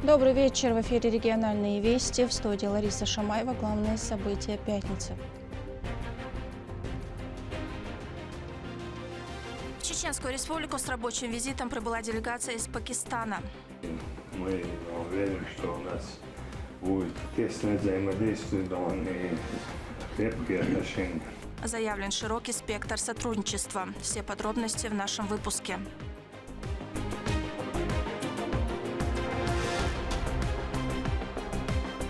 Добрый вечер. В эфире региональные вести. В студии Лариса Шамаева. Главные события пятницы. В Чеченскую республику с рабочим визитом прибыла делегация из Пакистана. Мы уверены, что у нас будет тесное взаимодействие и крепкие отношения. Заявлен широкий спектр сотрудничества. Все подробности в нашем выпуске.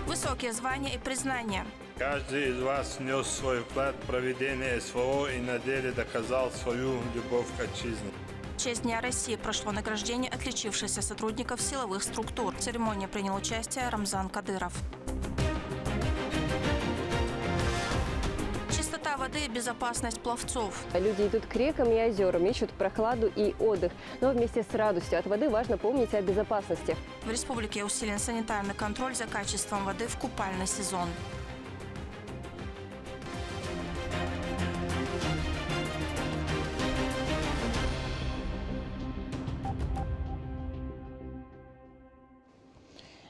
Высокие звания и признания. Каждый из вас внес свой вклад в проведение СВО и на деле доказал свою любовь к отчизне. В честь Дня России прошло награждение отличившихся сотрудников силовых структур. В церемонии принял участие Рамзан Кадыров. Чистота воды и безопасность пловцов. Люди идут к рекам и озерам, ищут прохладу и отдых. Но вместе с радостью от воды важно помнить о безопасности. В республике усилен санитарный контроль за качеством воды в купальный сезон.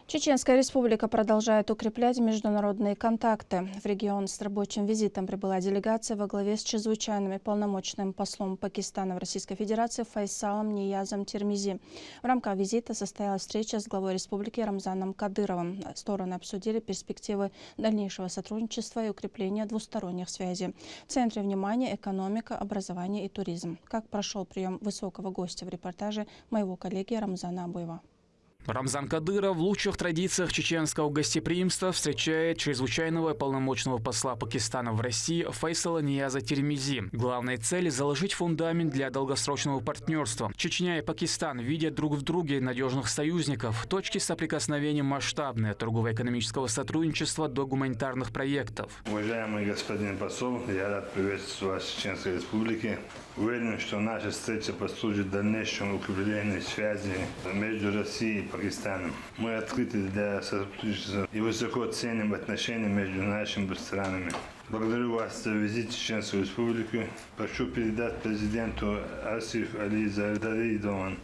Чеченская республика продолжает укреплять международные контакты. В регион с рабочим визитом прибыла делегация во главе с чрезвычайным и полномочным послом Пакистана в Российской Федерации Файсалом Ниязом Тирмизи. В рамках визита состоялась встреча с главой республики Рамзаном Кадыровым. Стороны обсудили перспективы дальнейшего сотрудничества и укрепления двусторонних связей. В центре внимания экономика, образование и туризм. Как прошел прием высокого гостя в репортаже моего коллеги Рамзана Абуева. Рамзан Кадыров в лучших традициях чеченского гостеприимства встречает чрезвычайного и полномочного посла Пакистана в России Файсала Нияза Тирмизи. Главной цели – заложить фундамент для долгосрочного партнерства. Чечня и Пакистан видят друг в друге надежных союзников. Точки соприкосновения масштабные – от торгово-экономического сотрудничества до гуманитарных проектов. Уважаемый господин посол, я рад приветствовать вас в Чеченской Республике. Уверен, что наша встреча послужит дальнейшему укреплению связи между Россией и Пакистаном. Мы открыты для сотрудничества и высоко ценим отношения между нашими странами. Благодарю вас за визит в Чеченскую Республику. Прошу передать президенту Асиф Али Зардаридован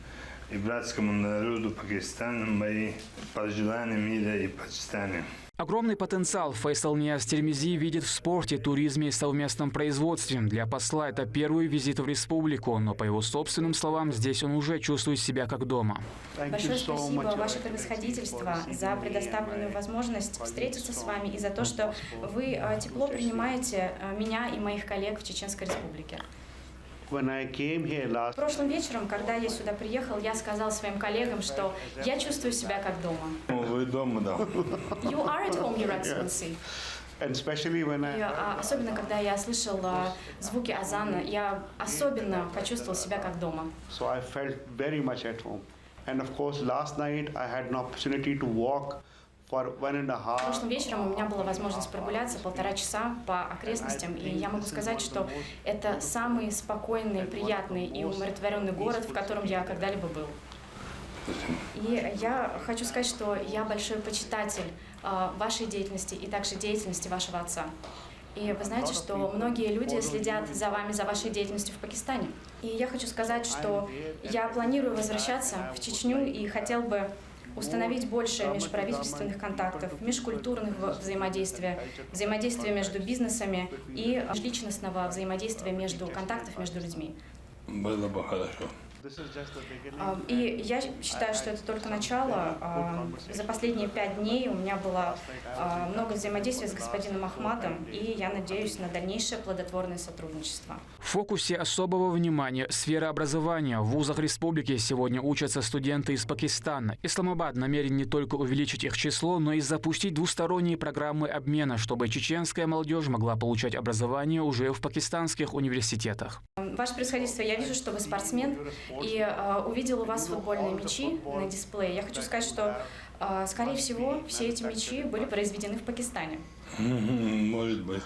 и братскому народу Пакистана мои пожелания мира и процветания. Огромный потенциал Файсал Нияз Тирмизи видит в спорте, туризме и совместном производстве. Для посла это первый визит в республику, но по его собственным словам, здесь он уже чувствует себя как дома. Большое спасибо, ваше превосходительство, за предоставленную возможность встретиться с вами и за то, что вы тепло принимаете меня и моих коллег в Чеченской Республике. Прошлым вечером, когда я сюда приехал, я сказал своим коллегам, что я чувствую себя как дома. Вы дома, да? You are at home, Your Excellency. Особенно, когда я слышал звуки азана, я особенно почувствовал себя как дома. Прошлым вечером у меня была возможность прогуляться 1,5 часа по окрестностям, и я могу сказать, что это самый спокойный, приятный и умиротворенный город, в котором я когда-либо был. И я хочу сказать, что я большой почитатель вашей деятельности и также деятельности вашего отца. И вы знаете, что многие люди следят за вами, за вашей деятельностью в Пакистане. И я хочу сказать, что я планирую возвращаться в Чечню и хотел бы установить больше межправительственных контактов, межкультурных взаимодействия, взаимодействия между бизнесами и межличностного взаимодействия контактов между людьми. Было бы хорошо. И я считаю, что это только начало. За последние 5 дней у меня было много взаимодействия с господином Ахмадом, и я надеюсь на дальнейшее плодотворное сотрудничество. В фокусе особого внимания сфера образования. В вузах республики сегодня учатся студенты из Пакистана. Исламабад намерен не только увеличить их число, но и запустить двусторонние программы обмена, чтобы чеченская молодежь могла получать образование уже в пакистанских университетах. Ваше превосходительство, я вижу, что вы спортсмен, и увидел у вас футбольные мячи на дисплее. Я хочу сказать, что, скорее всего, все эти мячи были произведены в Пакистане. Может быть.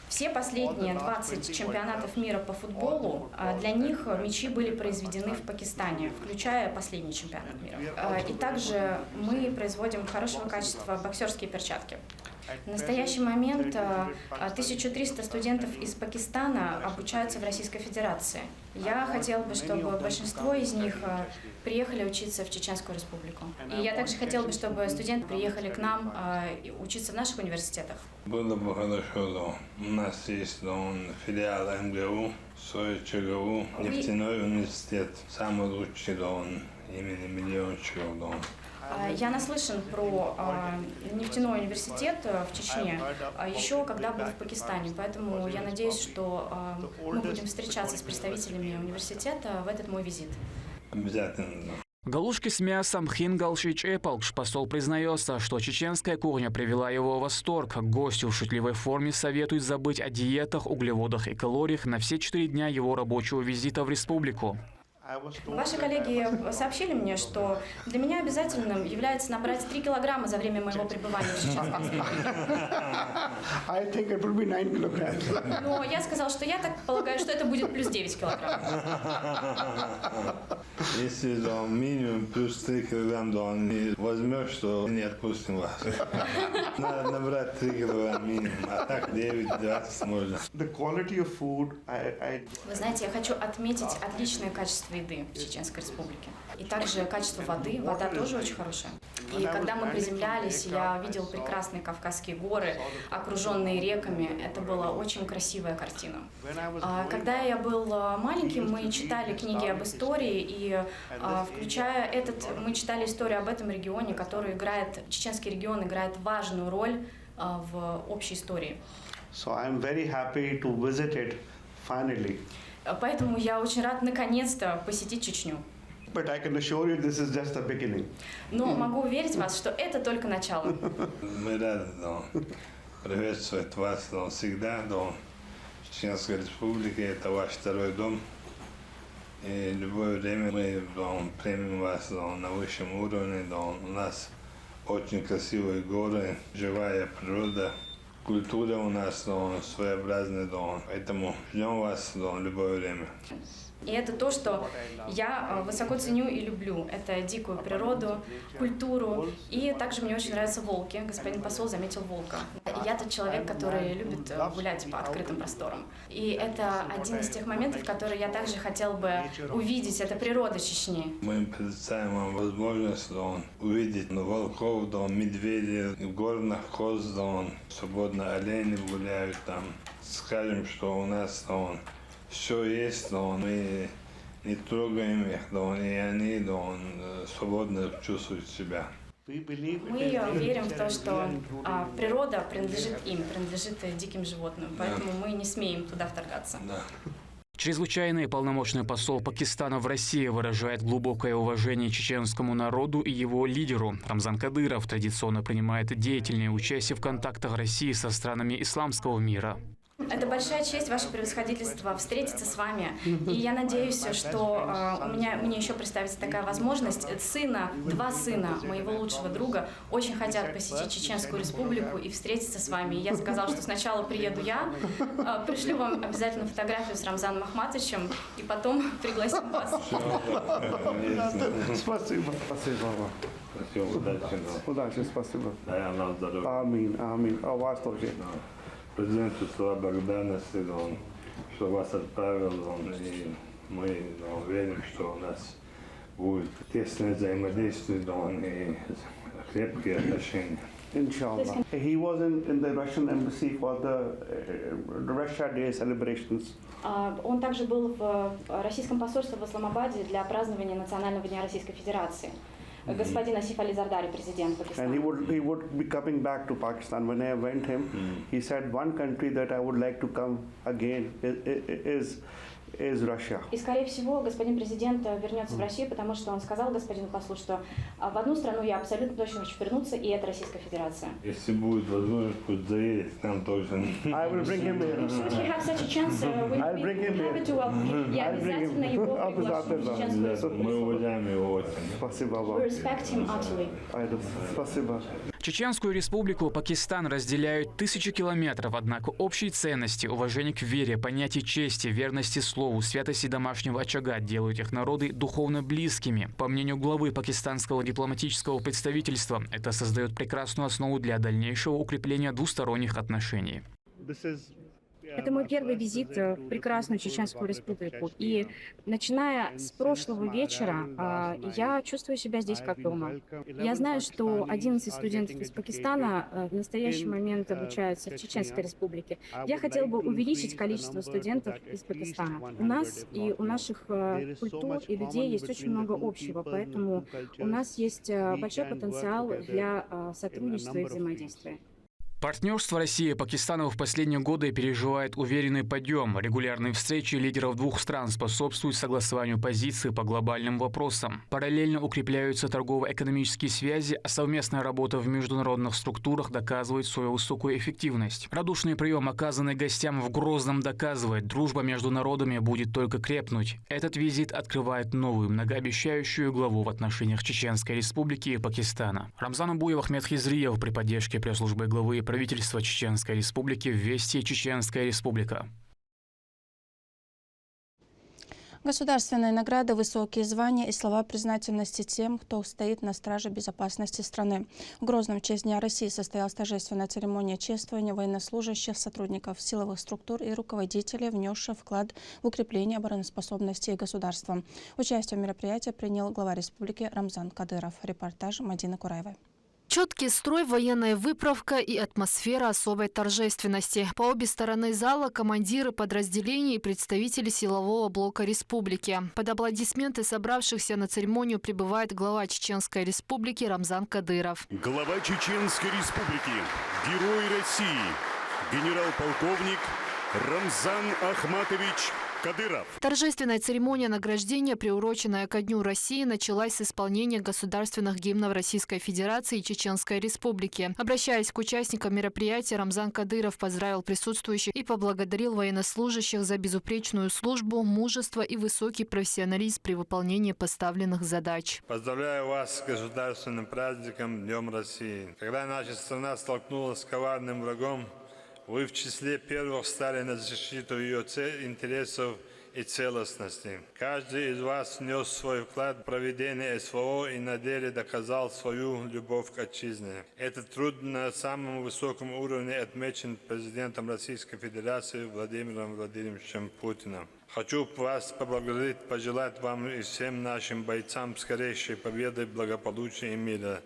Все последние 20 чемпионатов мира по футболу, для них мячи были произведены в Пакистане, включая последний чемпионат мира. И также мы производим хорошего качества боксерские перчатки. В настоящий момент 1300 студентов из Пакистана обучаются в Российской Федерации. Я хотела бы, чтобы большинство из них приехали учиться в Чеченскую Республику. И я также хотела бы, чтобы студенты приехали к нам учиться в наших университетах. Было бы хорошо, да. У нас есть филиал МГУ, СОИ-ЧГУ, нефтяной университет, самый лучший имени миллиончиков. Я наслышан про нефтяной университет в Чечне еще когда был в Пакистане, поэтому я надеюсь, что мы будем встречаться с представителями университета в этот мой визит. Обязательно, да. Галушки с мясом Хингалшич Эпалкш посол признается, что чеченская кухня привела его в восторг. Гостю в шутливой форме советует забыть о диетах, углеводах и калориях на все 4 дня его рабочего визита в республику. Ваши коллеги сообщили мне, что для меня обязательным является набрать 3 килограмма за время моего пребывания в Чеченской Республике. Но я сказал, что я так полагаю, что это будет плюс 9 килограмм. Если минимум плюс 3 килограмма не возьмешь, то не отпустим вас. Надо набрать 3 килограмма минимум, а так 9-20 можно. Вы знаете, я хочу отметить отличное качество еды в Чеченской Республике. И также качество воды. Вода тоже очень хорошая. И когда мы приземлялись, я видел прекрасные Кавказские горы, окруженные реками. Это была очень красивая картина. Когда я был маленьким, мы читали книги об истории, и включая мы читали историю об этом регионе, который чеченский регион играет важную роль в общей истории. Поэтому я очень рад наконец-то посетить Чечню. Но могу уверить вас, что это только начало. Мы рады приветствовать вас всегда. Чеченская Республика – это ваш второй дом. И в любое время мы примем вас на высшем уровне. У нас очень красивые горы, живая природа. Культура у нас своеобразная, поэтому ждем вас в любое время. И это то, что я высоко ценю и люблю. Это дикую природу, культуру. И также мне очень нравятся волки. Господин посол заметил волка. Я тот человек, который любит гулять по открытым просторам. И это один из тех моментов, которые я также хотел бы увидеть. Это природа Чечни. Мы предоставим вам возможность увидеть волков, медведей, горных коз, свободно олени гуляют там. Скажем, что у нас все есть, мы не трогаем их, и они свободно чувствуют себя. Мы верим в то, что природа принадлежит им, принадлежит диким животным, поэтому мы не смеем туда вторгаться. Да. Чрезвычайный полномочный посол Пакистана в России выражает глубокое уважение чеченскому народу и его лидеру. Рамзан Кадыров традиционно принимает деятельное участие в контактах России со странами исламского мира. Это большая честь, ваше превосходительство, встретиться с вами. И я надеюсь, что мне еще представится такая возможность. Два сына моего лучшего друга очень хотят посетить Чеченскую Республику и встретиться с вами. И я сказала, что сначала приеду я, пришлю вам обязательно фотографию с Рамзаном Ахматовичем, и потом пригласим вас. Спасибо. Спасибо. Удачи, спасибо. Дай нам здоровья. Аминь, аминь. А вас тоже. Президенту слова благодарности, что вас отправил, и мы верим, что у нас будет тесное взаимодействие и крепкие отношения. Inshallah. He was in the Russian embassy for the Russia Day celebrations. Он также был в российском посольстве в Исламабаде для празднования Национального дня Российской Федерации. Господин Асиф Али Зардари, президент Пакистана. And he would be coming back to Pakistan. When I went him, he said one country that I would like to come again is Russia. И, скорее всего, господин президент вернется в Россию, потому что он сказал господину послу, что в одну страну я абсолютно точно хочу вернуться, и это Российская Федерация. Если будет возможность, пусть заедет к нам тоже. I will bring him here. Should he have such a chance, I'll bring him here. happy to welcome him. Я I'll bring обязательно him. его приглашу в Чеченскую Республику. Мы уважаем его очень. Спасибо We вам. respect him utterly. Спасибо. Чеченскую республику Пакистан разделяют тысячи километров, однако общие ценности, уважение к вере, понятие чести, верности слову, святости домашнего очага делают их народы духовно близкими. По мнению главы пакистанского дипломатического представительства, это создает прекрасную основу для дальнейшего укрепления двусторонних отношений. Это мой первый визит в прекрасную Чеченскую республику. И начиная с прошлого вечера, я чувствую себя здесь как дома. Я знаю, что 11 студентов из Пакистана в настоящий момент обучаются в Чеченской республике. Я хотела бы увеличить количество студентов из Пакистана. У нас и у наших культур и людей есть очень много общего, поэтому у нас есть большой потенциал для сотрудничества и взаимодействия. Партнерство России и Пакистана в последние годы переживает уверенный подъем. Регулярные встречи лидеров двух стран способствуют согласованию позиций по глобальным вопросам. Параллельно укрепляются торгово-экономические связи, а совместная работа в международных структурах доказывает свою высокую эффективность. Радушный прием, оказанный гостям в Грозном, доказывает, дружба между народами будет только крепнуть. Этот визит открывает новую многообещающую главу в отношениях Чеченской республики и Пакистана. Рамзан Абуев, Ахмед Хизриев при поддержке пресс-службы главы правительства Чеченской республики в Вести Чеченская республика. Государственные награды, высокие звания и слова признательности тем, кто стоит на страже безопасности страны. В Грозном в честь Дня России состоялась торжественная церемония чествования военнослужащих, сотрудников силовых структур и руководителей, внесших вклад в укрепление обороноспособности государства. Участие в мероприятии принял глава республики Рамзан Кадыров. Репортаж Мадины Кураевой. Четкий строй, военная выправка и атмосфера особой торжественности. По обе стороны зала командиры подразделений и представители силового блока республики. Под аплодисменты собравшихся на церемонию прибывает глава Чеченской республики Рамзан Кадыров. Глава Чеченской республики, герой России, генерал-полковник Рамзан Ахматович Кадыров. Торжественная церемония награждения, приуроченная ко Дню России, началась с исполнения государственных гимнов Российской Федерации и Чеченской Республики. Обращаясь к участникам мероприятия, Рамзан Кадыров поздравил присутствующих и поблагодарил военнослужащих за безупречную службу, мужество и высокий профессионализм при выполнении поставленных задач. Поздравляю вас с государственным праздником Днем России. Когда наша страна столкнулась с коварным врагом, вы в числе первых стали на защиту ее интересов и целостности. Каждый из вас внес свой вклад в проведение СВО и на деле доказал свою любовь к отчизне. Этот труд на самом высоком уровне отмечен президентом Российской Федерации Владимиром Владимировичем Путиным. Хочу вас поблагодарить, пожелать вам и всем нашим бойцам скорейшей победы, благополучия и мира.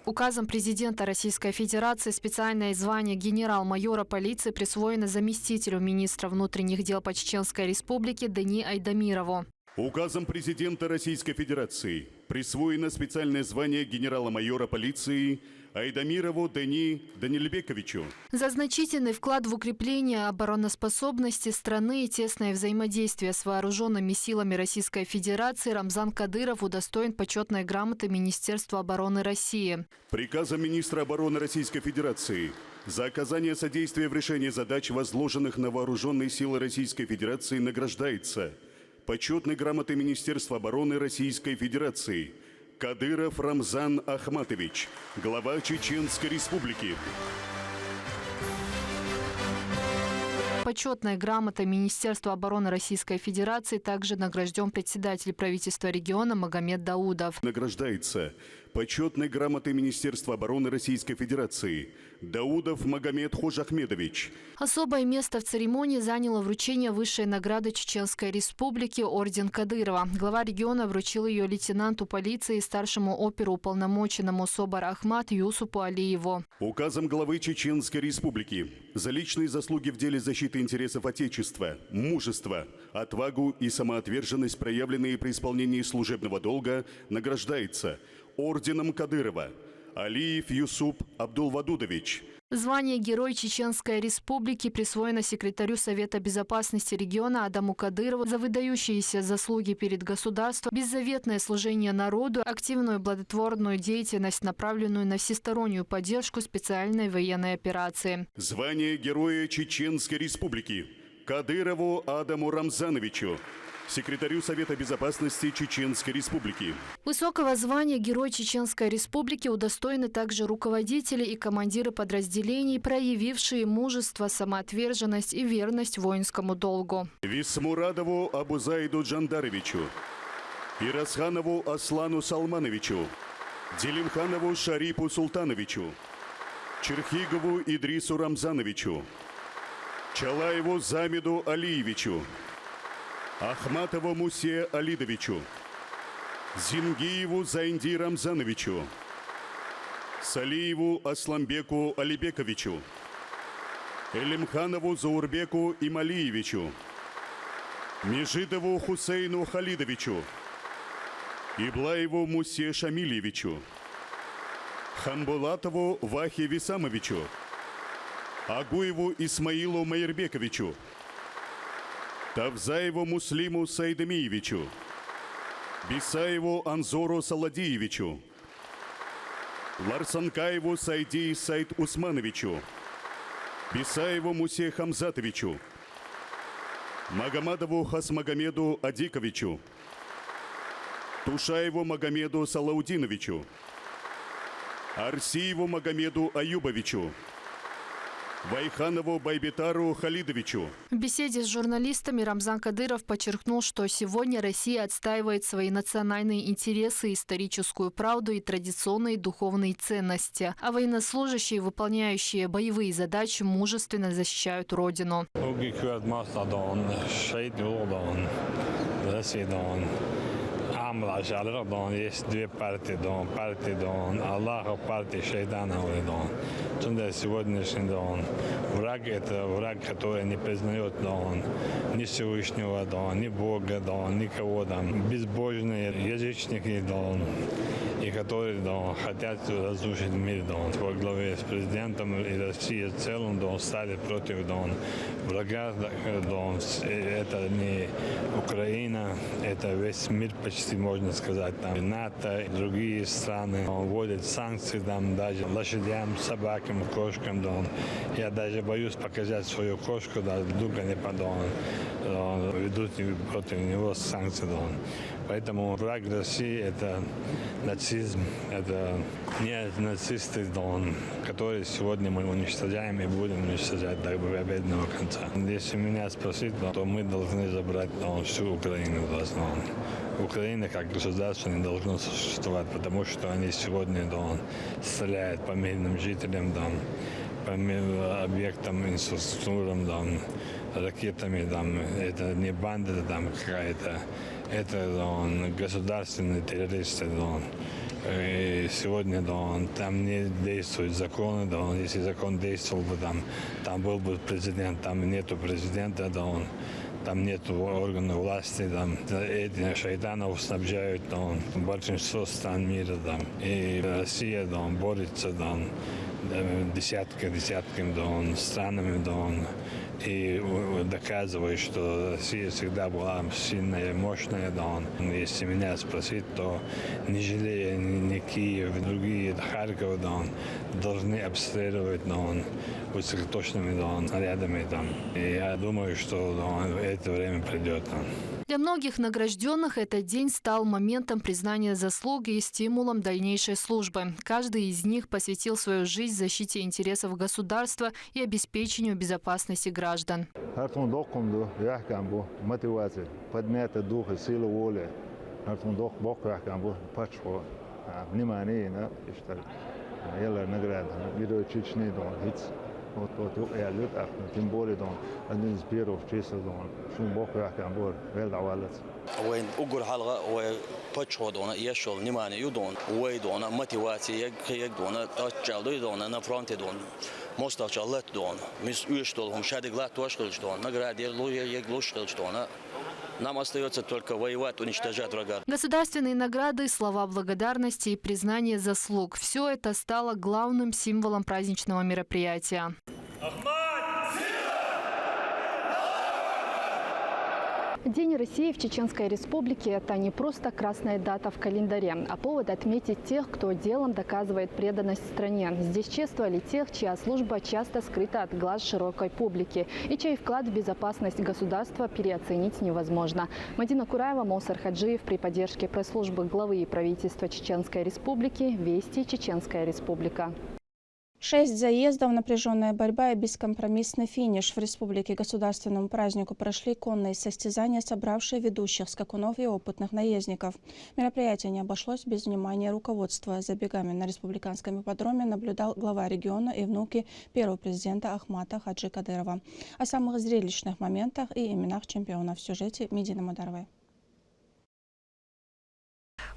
Указом президента Российской Федерации специальное звание генерал-майора полиции присвоено заместителю министра внутренних дел по Чеченской республике Дени Айдамирову. Указом президента Российской Федерации присвоено специальное звание генерала-майора полиции Айдамирову Дени Данильбековичу. За значительный вклад в укрепление обороноспособности страны и тесное взаимодействие с вооруженными силами Российской Федерации Рамзан Кадыров удостоен почетной грамоты Министерства обороны России. Приказом министра обороны Российской Федерации за оказание содействия в решении задач, возложенных на вооруженные силы Российской Федерации, награждается почетной грамотой Министерства обороны Российской Федерации Кадыров Рамзан Ахматович, глава Чеченской республики. Почетной грамотой Министерства обороны Российской Федерации также награжден председатель правительства региона Магомед Даудов. Награждается почетной грамотой Министерства обороны Российской Федерации Даудов Магомед Хожахмедович. Особое место в церемонии заняло вручение высшей награды Чеченской республики орден Кадырова. Глава региона вручил ее лейтенанту полиции и старшему оперуполномоченному СОБР Ахмат Юсупу Алиеву. Указом главы Чеченской республики за личные заслуги в деле защиты интересов Отечества, мужество, отвагу и самоотверженность, проявленные при исполнении служебного долга, награждается орденом Кадырова Алиев Юсуп Абдулвадудович. Звание Герой Чеченской Республики присвоено секретарю Совета безопасности региона Адаму Кадырову за выдающиеся заслуги перед государством, беззаветное служение народу, активную благотворную деятельность, направленную на всестороннюю поддержку специальной военной операции. Звание Героя Чеченской Республики Кадырову Адаму Рамзановичу, секретарю Совета Безопасности Чеченской Республики. Высокого звания Герой Чеченской Республики удостоены также руководители и командиры подразделений, проявившие мужество, самоотверженность и верность воинскому долгу. Висмурадову Абузайду Джандаровичу, Ирасханову Аслану Салмановичу, Делимханову Шарипу Султановичу, Черхигову Идрису Рамзановичу, Чалаеву Замиду Алиевичу, Ахматову Мусе Алидовичу, Зингиеву Заинди Рамзановичу, Салиеву Асламбеку Алибековичу, Элимханову Заурбеку Ималиевичу, Межидову Хусейну Халидовичу, Иблаеву Мусе Шамильевичу, Хамбулатову Вахе Висамовичу, Агуеву Исмаилу Майербековичу, Тавзаеву Муслиму Сайдамиевичу, Бисаеву Анзору Саладиевичу, Ларсанкаеву Сайди Сайд Усмановичу, Бисаеву Мусе Хамзатовичу, Магомадову Хасмагомеду Адиковичу, Тушаеву Магомеду Салаудиновичу, Арсиеву Магомеду Аюбовичу, Вайханову Байбетару Халидовичу. В беседе с журналистами Рамзан Кадыров подчеркнул, что сегодня Россия отстаивает свои национальные интересы, историческую правду и традиционные духовные ценности, а военнослужащие, выполняющие боевые задачи, мужественно защищают Родину. Есть две партии, партия Аллаха, партия шайтана. Сегодняшний враг – это враг, который не признает ни Всевышнего, ни Бога, никого, безбожные язычники, и которые хотят разрушить мир во главе с президентом, и Россия в целом стали против врага. Это не Украина, это весь мир почти, можно сказать. НАТО и другие страны вводят санкции даже лошадям, собакам, кошкам. Я даже боюсь показать свою кошку, вдруг они ведут против него санкции. Поэтому враг России – это нацизм, это не нацисты, которые сегодня мы уничтожаем и будем уничтожать до победного конца. Если меня спросить, то мы должны забрать всю Украину. Украина как государство не должно существовать, потому что они сегодня стреляют по мирным жителям, по объектам, инфраструктурам, ракетами. Это не банда какая-то, это государственные террористы. И сегодня там не действуют законы. Если закон действовал бы, там был бы президент, там нету президента. Там нет органов власти, эти шайтанов снабжают большинство стран мира. И Россия борется десятками странами и доказывает, что Россия всегда была сильная и мощная. Если меня спросить, то не жалея ни Киев, ни другие, Харьков, должны обстреливать высокоточными снарядами. И я думаю, что это время придет. Для многих награжденных этот день стал моментом признания заслуг и стимулом дальнейшей службы. Каждый из них посвятил свою жизнь защите интересов государства и обеспечению безопасности граждан. وين أقول حلقة وبتشو دونا يشول نماني يدون ويدونا موتيفاتي يدونا تجلو دونا نفرانتي دون مستقبلات دون مش يشتغلهم شادقلات توشتغلش дон награды еглуштغلش дон. Нам остается только воевать, уничтожать врага. Государственные награды, слова благодарности и признание заслуг – все это стало главным символом праздничного мероприятия. День России в Чеченской Республике – это не просто красная дата в календаре, а повод отметить тех, кто делом доказывает преданность стране. Здесь чествовали тех, чья служба часто скрыта от глаз широкой публики и чей вклад в безопасность государства переоценить невозможно. Мадина Кураева, Моусар Хаджиев при поддержке пресс-службы главы и правительства Чеченской Республики «Вести Чеченская Республика». 6 заездов, напряженная борьба и бескомпромиссный финиш. В республике государственному празднику прошли конные состязания, собравшие ведущих скакунов и опытных наездников. Мероприятие не обошлось без внимания руководства. За бегами на республиканском ипподроме наблюдал глава региона и внуки первого президента Ахмата Хаджи Кадырова. О самых зрелищных моментах и именах чемпионов в сюжете Медины Мударовой.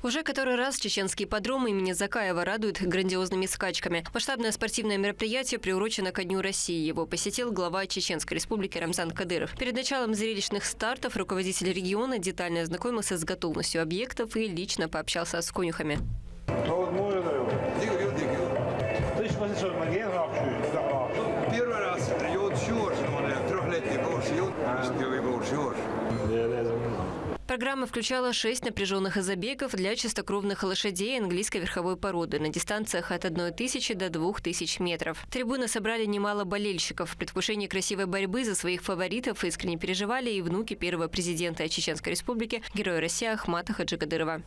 Уже который раз чеченский ипподром имени Закаева радует грандиозными скачками. Масштабное спортивное мероприятие приурочено ко Дню России. Его посетил глава Чеченской Республики Рамзан Кадыров. Перед началом зрелищных стартов руководитель региона детально ознакомился с готовностью объектов и лично пообщался с конюхами. Первый раз трехлетний Программа включала 6 напряженных забегов для чистокровных лошадей английской верховой породы на дистанциях от 1000 до 2000 метров. Трибуны собрали немало болельщиков. В предвкушении красивой борьбы за своих фаворитов искренне переживали и внуки первого президента Чеченской Республики, героя России Ахмата Хаджи Кадырова.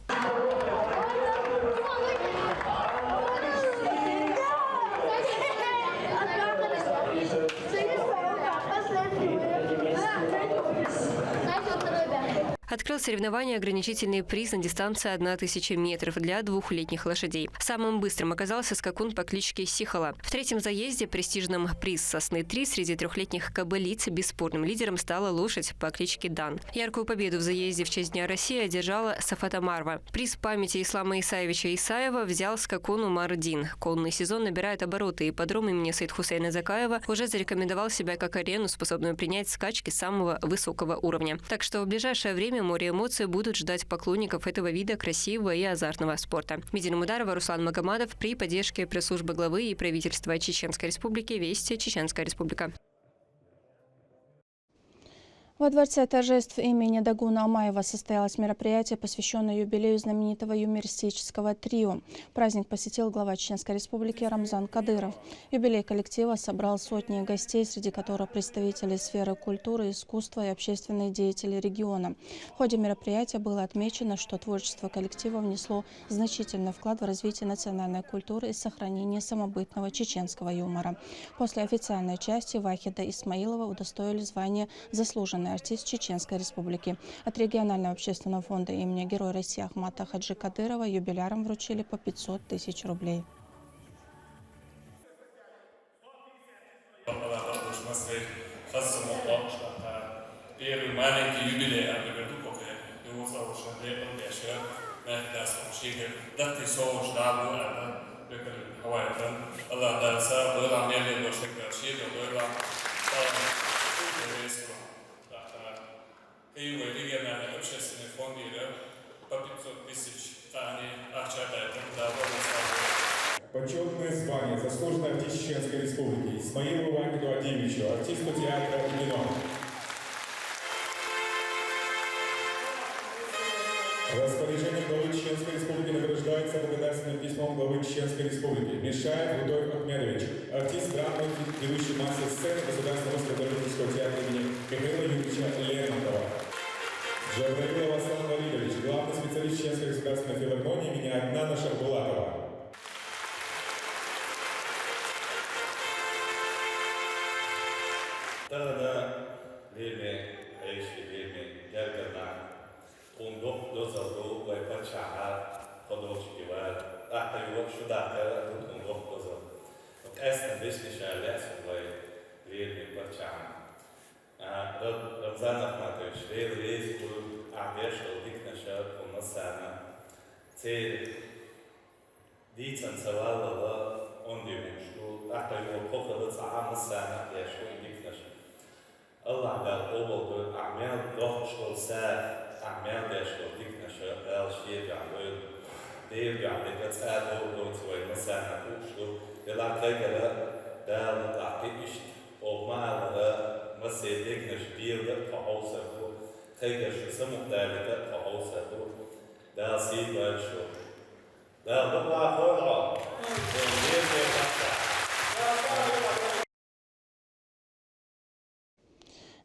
Открыл соревнование ограничительный приз на дистанции 1000 метров для двухлетних лошадей. Самым быстрым оказался скакун по кличке Сихала. В третьем заезде престижным приз «Сосны-3» среди трехлетних кобылиц бесспорным лидером стала лошадь по кличке Дан. Яркую победу в заезде в честь Дня России одержала Сафата Марва. Приз памяти Ислама Исаевича Исаева взял скакун Умар Дин. Конный сезон набирает обороты, и ипподром имени Саид Хусейна Закаева уже зарекомендовал себя как арену, способную принять скачки самого высокого уровня. Так что в ближайшее время море эмоций будут ждать поклонников этого вида красивого и азартного спорта. Медина Мударова, Руслан Магомадов при поддержке пресс-службы главы и правительства Чеченской Республики «Вести Чеченская Республика». Во Дворце торжеств имени Дагуна Амаева состоялось мероприятие, посвященное юбилею знаменитого юмористического трио. Праздник посетил глава Чеченской Республики Рамзан Кадыров. Юбилей коллектива собрал сотни гостей, среди которых представители сферы культуры, искусства и общественные деятели региона. В ходе мероприятия было отмечено, что творчество коллектива внесло значительный вклад в развитие национальной культуры и сохранение самобытного чеченского юмора. После официальной части Вахида Исмаилова удостоили звания «Заслуженный артист Чеченской Республики». От регионального общественного фонда имени Героя России Ахмата Хаджи Кадырова юбилярам вручили по 500 тысяч рублей. Первый маленький юбилей, и региональные общественные фонды по 500 тысяч, они отчитают. Почетное звание «Заслуженный артист Чеченской Республики» Исмаилову Вахиду Адиловичу, артисту театра и кино. Распоряжение главы Чеченской Республики награждается благодарственным письмом главы Чеченской Республики. Мешаев Рудольф Ахмедович, артист драмы, ведущий мастер сцены Государственного русского театра имени Михаила Юрьевича Лермонтова. Джабраилов Аслан Валидович, главный специалист Чеченской государственной филармонии имени Аднана Шахбулатова. Рамзан Ахматович, рейс был обещал дикнашат у Масана. Цель дицан савала он димушку, а то его покода цаа Масана обещал дикнаш. Аллах дал обалду, амел дохшл са, амел дешл дикнашат, дал шега был. Дев ябдика цаа обалду свой Масана ушлу, дела тегера дал лакишт, обмала مسيدك نشبير فحوصه Тайгашысы мұқтайлығы қауысады. Да сей большой. Да бұға қойға.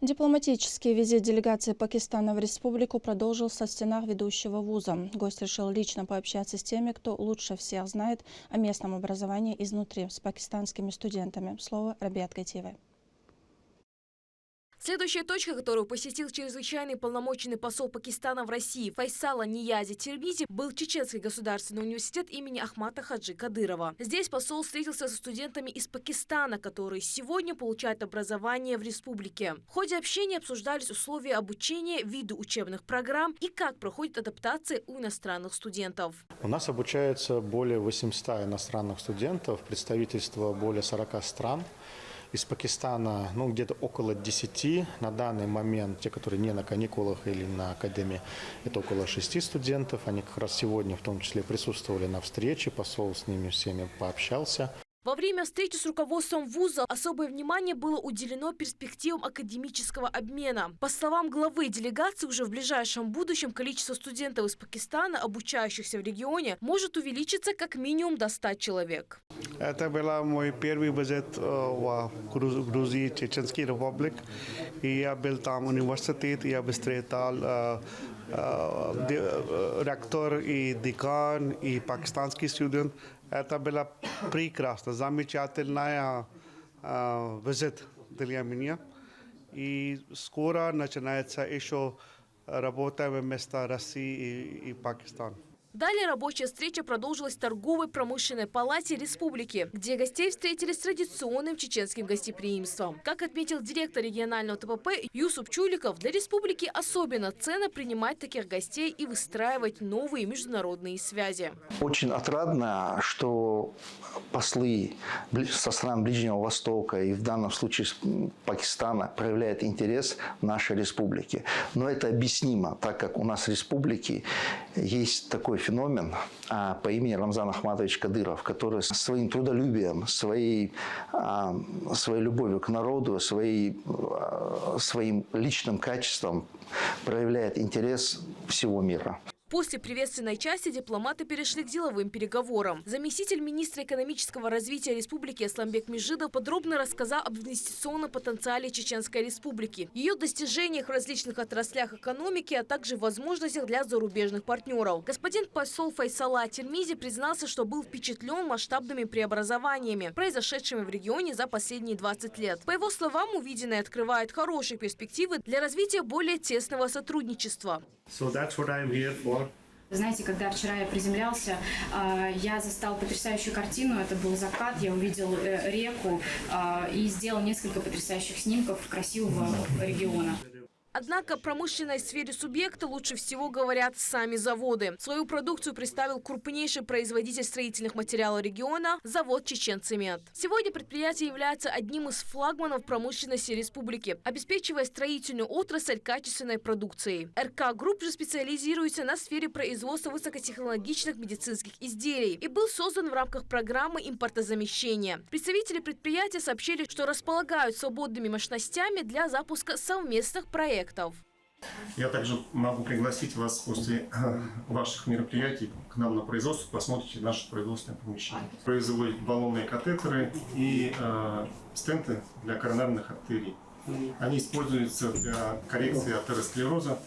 Дипломатический визит делегации Пакистана в республику продолжился в стенах ведущего вуза. Гость решил лично пообщаться с теми, кто лучше всех знает о местном образовании изнутри, с пакистанскими студентами. Слово Рабиат Гайтиевой. Следующая точка, которую посетил чрезвычайный полномочный посол Пакистана в России Файсала Ниязи Термизи, был Чеченский государственный университет имени Ахмата Хаджи Кадырова. Здесь посол встретился со студентами из Пакистана, которые сегодня получают образование в республике. В ходе общения обсуждались условия обучения, виды учебных программ и как проходит адаптация у иностранных студентов. У нас обучается более 800 иностранных студентов, представительство более 40 стран. Из Пакистана, где-то около 10 на данный момент, те, которые не на каникулах или на академии, это около 6 студентов. Они как раз сегодня в том числе присутствовали на встрече, посол с ними всеми пообщался. Во время встречи с руководством вуза особое внимание было уделено перспективам академического обмена. По словам главы делегации, уже в ближайшем будущем количество студентов из Пакистана, обучающихся в регионе, может увеличиться как минимум до 100 человек. Это был мой первый визит в Грузии, Чеченский республик. И я был там в университете, я встретил ректор и декан, и пакистанский студент. Это было прекрасно, замечательный визит для меня. И скоро начинается еще работа вместо России и Пакистана. Далее рабочая встреча продолжилась в торговой промышленной палате республики, где гостей встретили с традиционным чеченским гостеприимством. Как отметил директор регионального ТПП Юсуп Чуликов, для республики особенно ценно принимать таких гостей и выстраивать новые международные связи. Очень отрадно, что послы со стран Ближнего Востока и в данном случае Пакистана проявляют интерес в нашей республике. Но это объяснимо, так как у нас в республике есть такой феномен по имени Рамзан Ахматович Кадыров, который своим трудолюбием, своей любовью к народу, своим личным качеством проявляет интерес всего мира. После приветственной части дипломаты перешли к деловым переговорам. Заместитель министра экономического развития республики Асламбек Межидов подробно рассказал об инвестиционном потенциале Чеченской республики, ее достижениях в различных отраслях экономики, а также возможностях для зарубежных партнеров. Господин посол Файсала Термизи признался, что был впечатлен масштабными преобразованиями, произошедшими в регионе за последние 20 лет. По его словам, увиденное открывает хорошие перспективы для развития более тесного сотрудничества. So that's what I'm here for. Знаете, когда вчера я приземлялся, я застал потрясающую картину. Это был закат, я увидел реку и сделал несколько потрясающих снимков красивого региона. Однако о промышленной сфере субъекта лучше всего говорят сами заводы. Свою продукцию представил крупнейший производитель строительных материалов региона – завод «Чеченцемент». Сегодня предприятие является одним из флагманов промышленности республики, обеспечивая строительную отрасль качественной продукцией. РК Групп же специализируется на сфере производства высокотехнологичных медицинских изделий и был создан в рамках программы импортозамещения. Представители предприятия сообщили, что располагают свободными мощностями для запуска совместных проектов. Я также могу пригласить вас после ваших мероприятий к нам на производство, посмотрите наше производственное помещение. Производят баллонные катетеры и стенты для коронарных артерий. Они используются для коррекции атеросклероза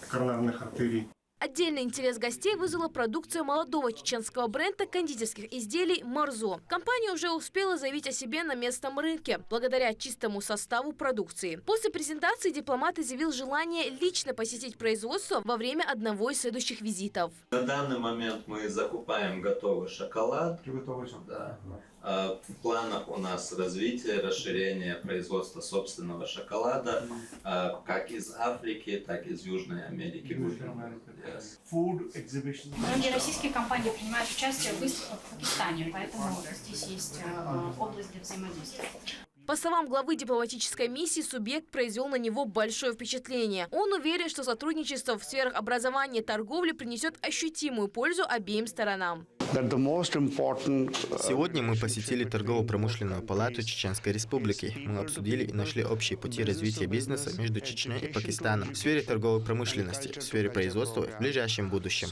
коронарных артерий. Отдельный интерес гостей вызвала продукция молодого чеченского бренда кондитерских изделий «Марзо». Компания уже успела заявить о себе на местном рынке, благодаря чистому составу продукции. После презентации дипломат изъявил желание лично посетить производство во время одного из следующих визитов. На данный момент мы закупаем готовый шоколад. Да. В планах у нас развитие, расширение производства собственного шоколада, как из Африки, так и из Южной Америки. Многие российские компании принимают участие в выставках в Пакистане, поэтому здесь есть область для взаимодействия. По словам главы дипломатической миссии, субъект произвел на него большое впечатление. Он уверен, что сотрудничество в сферах образования и торговли принесет ощутимую пользу обеим сторонам. that the most important Сегодня мы посетили торгово-промышленную палату Чеченской Республики. Мы обсудили и нашли общие пути развития бизнеса между Чечней и Пакистаном в сфере торговой промышленности, в сфере производства в ближайшем будущем.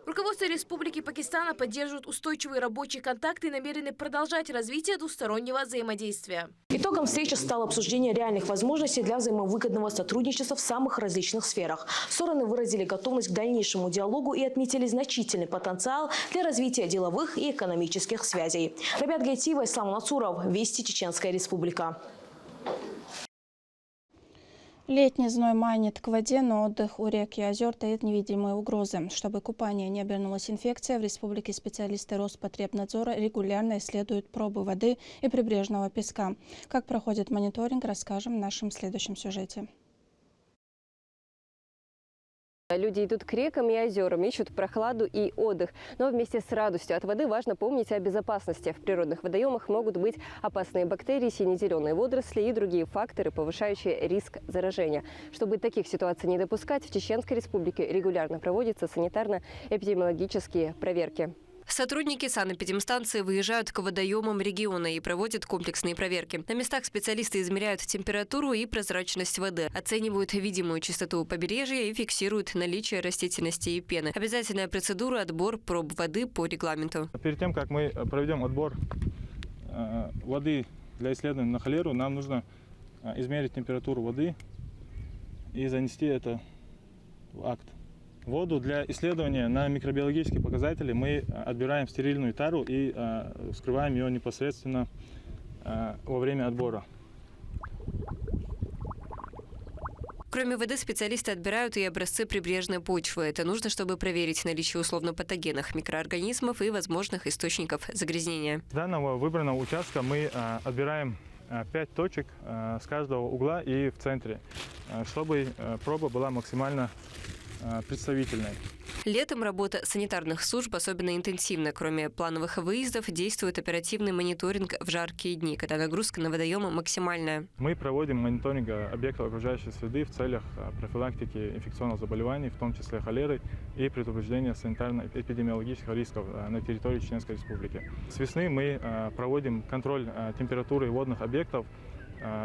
Руководство Республики Пакистана поддерживает устойчивые рабочие контакты и намерены продолжать развитие двустороннего взаимодействия. Итогом встречи стало обсуждение реальных возможностей для взаимовыгодного сотрудничества в самых различных сферах. Стороны выразили готовность к дальнейшему диалогу и отметили значительный потенциал для развития деловых и экономических связей. Рабят Гайтиева, Ислам Нацуров, Вести, Чеченская Республика. Летний зной манит к воде, но отдых у рек и озер таит невидимые угрозы. Чтобы купание не обернулось инфекцией, в республике специалисты Роспотребнадзора регулярно исследуют пробы воды и прибрежного песка. Как проходит мониторинг, расскажем в нашем следующем сюжете. Люди идут к рекам и озерам, ищут прохладу и отдых. Но вместе с радостью от воды важно помнить о безопасности. В природных водоемах могут быть опасные бактерии, сине-зеленые водоросли и другие факторы, повышающие риск заражения. Чтобы таких ситуаций не допускать, в Чеченской Республике регулярно проводятся санитарно-эпидемиологические проверки. Сотрудники санэпидемстанции выезжают к водоемам региона и проводят комплексные проверки. На местах специалисты измеряют температуру и прозрачность воды, оценивают видимую чистоту побережья и фиксируют наличие растительности и пены. Обязательная процедура – отбор проб воды по регламенту. Перед тем, как мы проведем отбор воды для исследования на холеру, нам нужно измерить температуру воды и занести это в акт. Воду для исследования на микробиологические показатели мы отбираем в стерильную тару и вскрываем ее непосредственно во время отбора. Кроме воды, специалисты отбирают и образцы прибрежной почвы. Это нужно, чтобы проверить наличие условно-патогенных микроорганизмов и возможных источников загрязнения. С данного выбранного участка мы отбираем 5 точек с каждого угла и в центре, чтобы проба была максимально представительной. Летом работа санитарных служб особенно интенсивна. Кроме плановых выездов, действует оперативный мониторинг в жаркие дни, когда нагрузка на водоемы максимальная. Мы проводим мониторинг объектов окружающей среды в целях профилактики инфекционных заболеваний, в том числе холеры, и предупреждения санитарно-эпидемиологических рисков на территории Чеченской Республики. С весны мы проводим контроль температуры водных объектов.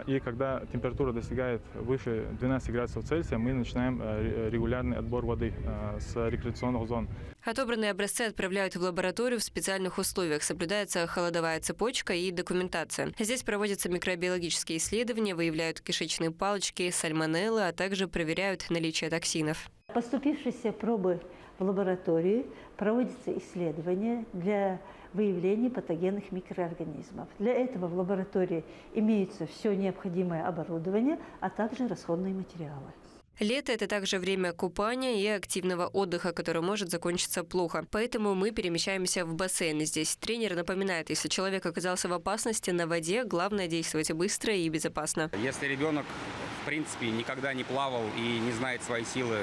И когда температура достигает выше 12 градусов Цельсия, мы начинаем регулярный отбор воды с рекреационных зон. Отобранные образцы отправляют в лабораторию в специальных условиях. Соблюдается холодовая цепочка и документация. Здесь проводятся микробиологические исследования, выявляют кишечные палочки, сальмонеллы, а также проверяют наличие токсинов. Поступившиеся пробы в лаборатории проводятся исследования для выявления патогенных микроорганизмов. Для этого в лаборатории имеется все необходимое оборудование, а также расходные материалы. Лето – это также время купания и активного отдыха, который может закончиться плохо. Поэтому мы перемещаемся в бассейн. Здесь тренер напоминает, если человек оказался в опасности на воде, главное действовать быстро и безопасно. Если ребенок, в принципе, никогда не плавал и не знает свои силы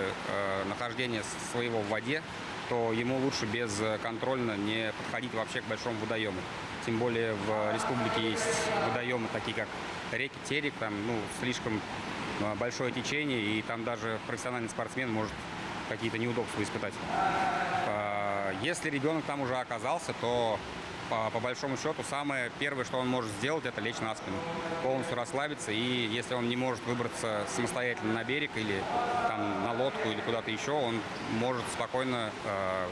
нахождения своего в воде, то ему лучше бесконтрольно не подходить вообще к большому водоему. Тем более в республике есть водоемы, такие как реки Терек, там слишком большое течение, и там даже профессиональный спортсмен может какие-то неудобства испытать. Если ребенок там уже оказался, то по большому счету самое первое, что он может сделать, это лечь на спину, полностью расслабиться, и если он не может выбраться самостоятельно на берег или там, на лодку или куда-то еще, он может спокойно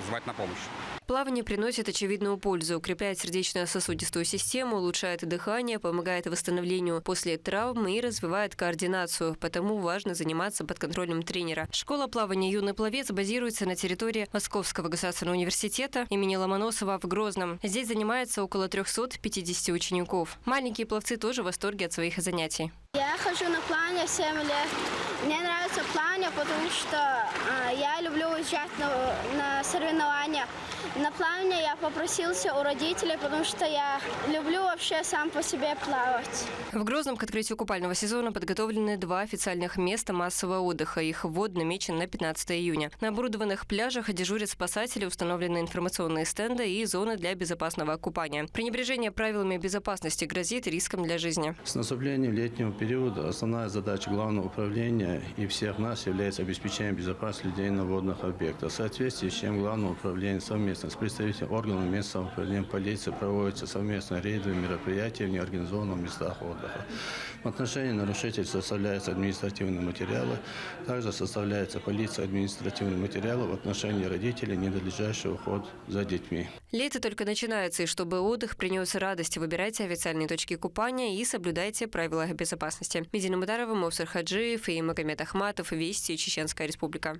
звать на помощь. Плавание приносит очевидную пользу, укрепляет сердечно-сосудистую систему, улучшает дыхание, помогает восстановлению после травмы и развивает координацию. Потому важно заниматься под контролем тренера. Школа плавания «Юный пловец» базируется на территории Московского государственного университета имени Ломоносова в Грозном. Здесь занимается около 350 учеников. Маленькие пловцы тоже в восторге от своих занятий. Я хожу на плавание 7 лет. Мне нравится плавание, потому что я люблю уезжать на соревнования. На плавание я попросился у родителей, потому что я люблю вообще сам по себе плавать. В Грозном к открытию купального сезона подготовлены 2 официальных места массового отдыха. Их ввод намечен на 15 июня. На оборудованных пляжах дежурят спасатели, установлены информационные стенды и зоны для безопасного купания. Пренебрежение правилами безопасности грозит риском для жизни. С наступлением летнего периода период основная задача Главного управления и всех нас является обеспечение безопасности людей на водных объектах. В соответствии с чем Главное управление совместно с представителями органов местного управления полиции проводятся совместно рейдовые мероприятия в неорганизованных местах отдыха. В отношении нарушителей составляются административные материалы, также составляется полиция административные материалы в отношении родителей, ненадлежащий уход за детьми. Лето только начинается, и чтобы отдых принес радость, выбирайте официальные точки купания и соблюдайте правила безопасности. Медина Мударова, Мовсар Хаджиев и Магомед Ахматов. Вести, Чеченская Республика.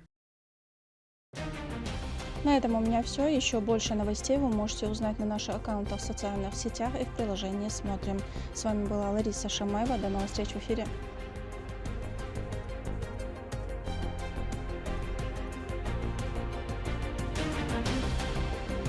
На этом у меня все. Еще больше новостей вы можете узнать на наших аккаунтах в социальных сетях и в приложении «Смотрим». С вами была Лариса Шамаева. До новых встреч в эфире.